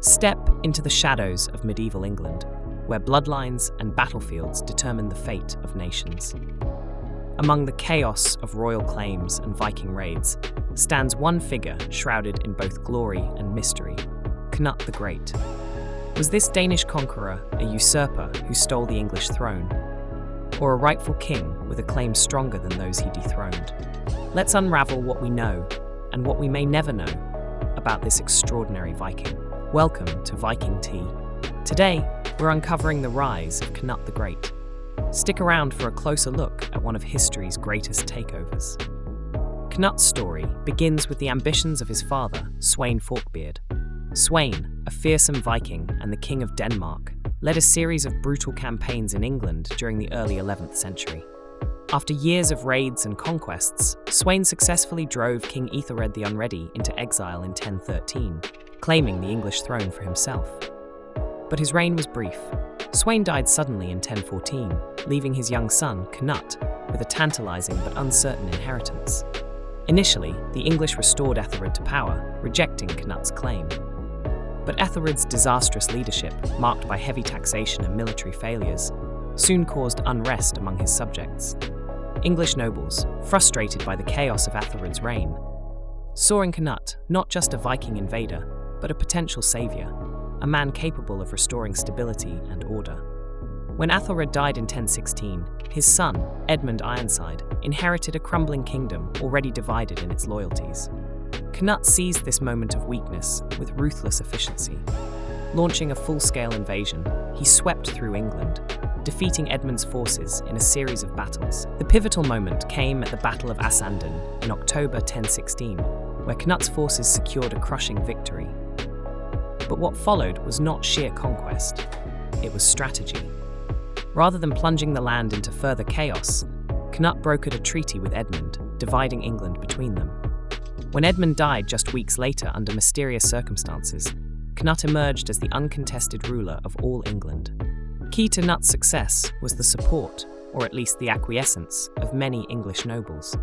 Step into the shadows of medieval England, where bloodlines and battlefields determine the fate of nations. Among the chaos of royal claims and Viking raids stands one figure shrouded in both glory and mystery, Cnut the Great. Was this Danish conqueror a usurper who stole the English throne, or a rightful king with a claim stronger than those he dethroned? Let's unravel what we know and what we may never know about this extraordinary Viking. Welcome to Viking Tea. Today, we're uncovering the rise of Cnut the Great. Stick around for a closer look at one of history's greatest takeovers. Cnut's story begins with the ambitions of his father, Sweyn Forkbeard. Sweyn, a fearsome Viking and the King of Denmark, led a series of brutal campaigns in England during the early 11th century. After years of raids and conquests, Sweyn successfully drove King Ethelred the Unready into exile in 1013, claiming the English throne for himself. But his reign was brief. Sweyn died suddenly in 1014, leaving his young son, Cnut, with a tantalizing but uncertain inheritance. Initially, the English restored Ethelred to power, rejecting Cnut's claim. But Ethelred's disastrous leadership, marked by heavy taxation and military failures, soon caused unrest among his subjects. English nobles, frustrated by the chaos of Ethelred's reign, saw in Cnut not just a Viking invader, but a potential savior, a man capable of restoring stability and order. When Ethelred died in 1016, his son, Edmund Ironside, inherited a crumbling kingdom already divided in its loyalties. Cnut seized this moment of weakness with ruthless efficiency. Launching a full-scale invasion, he swept through England, defeating Edmund's forces in a series of battles. The pivotal moment came at the Battle of Assanden in October 1016, where Cnut's forces secured a crushing victory. But what followed was not sheer conquest, it was strategy. Rather than plunging the land into further chaos, Cnut brokered a treaty with Edmund, dividing England between them. When Edmund died just weeks later under mysterious circumstances, Cnut emerged as the uncontested ruler of all England. Key to Cnut's success was the support, or at least the acquiescence, of many English nobles.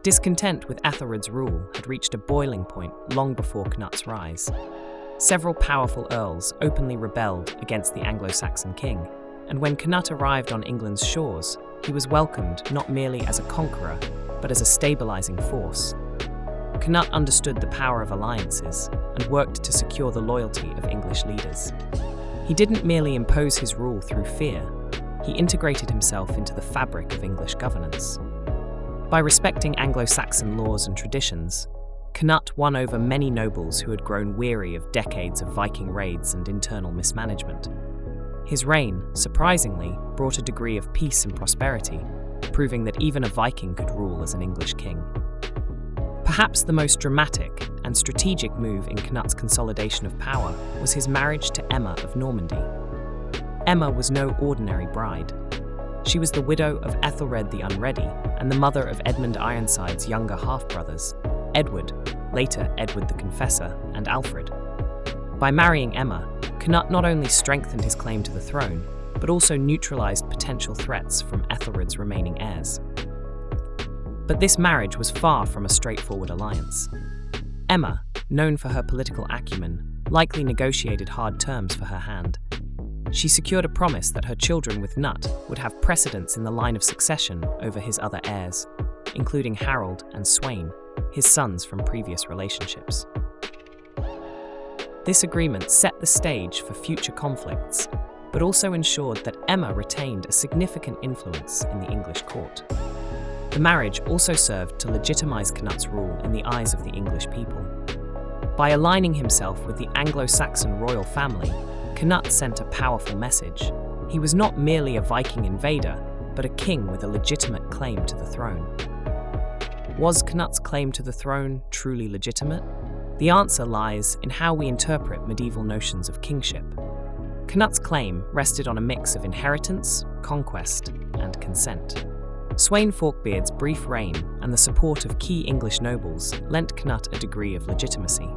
Discontent with Ethelred's rule had reached a boiling point long before Cnut's rise. Several powerful earls openly rebelled against the Anglo-Saxon king, and when Cnut arrived on England's shores, he was welcomed not merely as a conqueror, but as a stabilizing force. Cnut understood the power of alliances and worked to secure the loyalty of English leaders. He didn't merely impose his rule through fear, he integrated himself into the fabric of English governance. By respecting Anglo-Saxon laws and traditions, Cnut won over many nobles who had grown weary of decades of Viking raids and internal mismanagement. His reign, surprisingly, brought a degree of peace and prosperity, proving that even a Viking could rule as an English king. Perhaps the most dramatic and strategic move in Cnut's consolidation of power was his marriage to Emma of Normandy. Emma was no ordinary bride. She was the widow of Ethelred the Unready and the mother of Edmund Ironside's younger half-brothers, Edward, later Edward the Confessor, and Alfred. By marrying Emma, Cnut not only strengthened his claim to the throne, but also neutralized potential threats from Ethelred's remaining heirs. But this marriage was far from a straightforward alliance. Emma, known for her political acumen, likely negotiated hard terms for her hand. She secured a promise that her children with Cnut would have precedence in the line of succession over his other heirs, including Harold and Sweyn, his sons from previous relationships. This agreement set the stage for future conflicts, but also ensured that Emma retained a significant influence in the English court. The marriage also served to legitimize Cnut's rule in the eyes of the English people. By aligning himself with the Anglo-Saxon royal family, Cnut sent a powerful message. He was not merely a Viking invader, but a king with a legitimate claim to the throne. Was Cnut's claim to the throne truly legitimate? The answer lies in how we interpret medieval notions of kingship. Cnut's claim rested on a mix of inheritance, conquest, and consent. Sweyn Forkbeard's brief reign and the support of key English nobles lent Cnut a degree of legitimacy.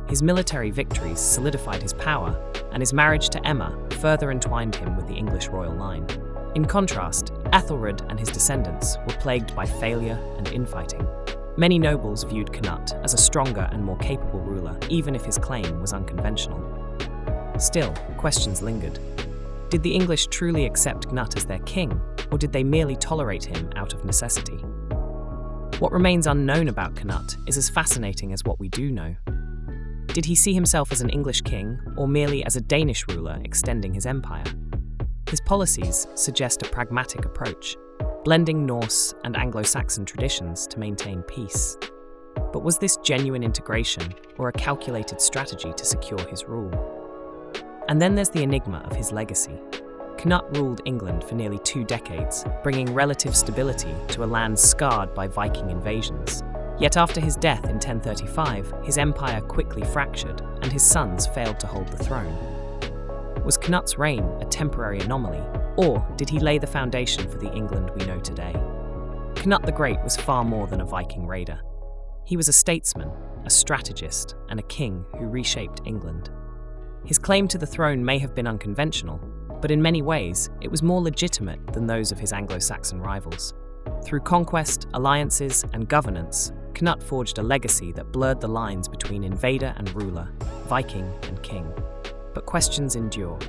His military victories solidified his power, and his marriage to Emma further entwined him with the English royal line. In contrast, Ethelred and his descendants were plagued by failure and infighting. Many nobles viewed Cnut as a stronger and more capable ruler, even if his claim was unconventional. Still, questions lingered. Did the English truly accept Cnut as their king, or did they merely tolerate him out of necessity? What remains unknown about Cnut is as fascinating as what we do know. Did he see himself as an English king, or merely as a Danish ruler extending his empire? His policies suggest a pragmatic approach, blending Norse and Anglo-Saxon traditions to maintain peace. But was this genuine integration, or a calculated strategy to secure his rule? And then there's the enigma of his legacy. Cnut ruled England for nearly 2 decades, bringing relative stability to a land scarred by Viking invasions. Yet after his death in 1035, his empire quickly fractured, and his sons failed to hold the throne. Was Cnut's reign a temporary anomaly, or did he lay the foundation for the England we know today? Cnut the Great was far more than a Viking raider. He was a statesman, a strategist, and a king who reshaped England. His claim to the throne may have been unconventional, but in many ways, it was more legitimate than those of his Anglo-Saxon rivals. Through conquest, alliances, and governance, Cnut forged a legacy that blurred the lines between invader and ruler, Viking and king. But questions endure.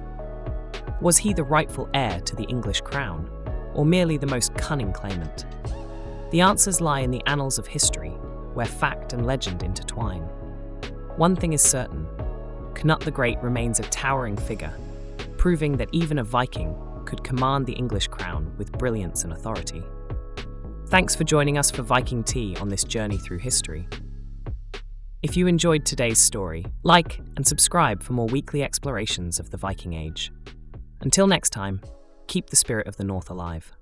Was he the rightful heir to the English crown, or merely the most cunning claimant? The answers lie in the annals of history, where fact and legend intertwine. One thing is certain: Cnut the Great remains a towering figure, proving that even a Viking could command the English crown with brilliance and authority. Thanks for joining us for Viking Tea on this journey through history. If you enjoyed today's story, like and subscribe for more weekly explorations of the Viking Age. Until next time, keep the spirit of the North alive.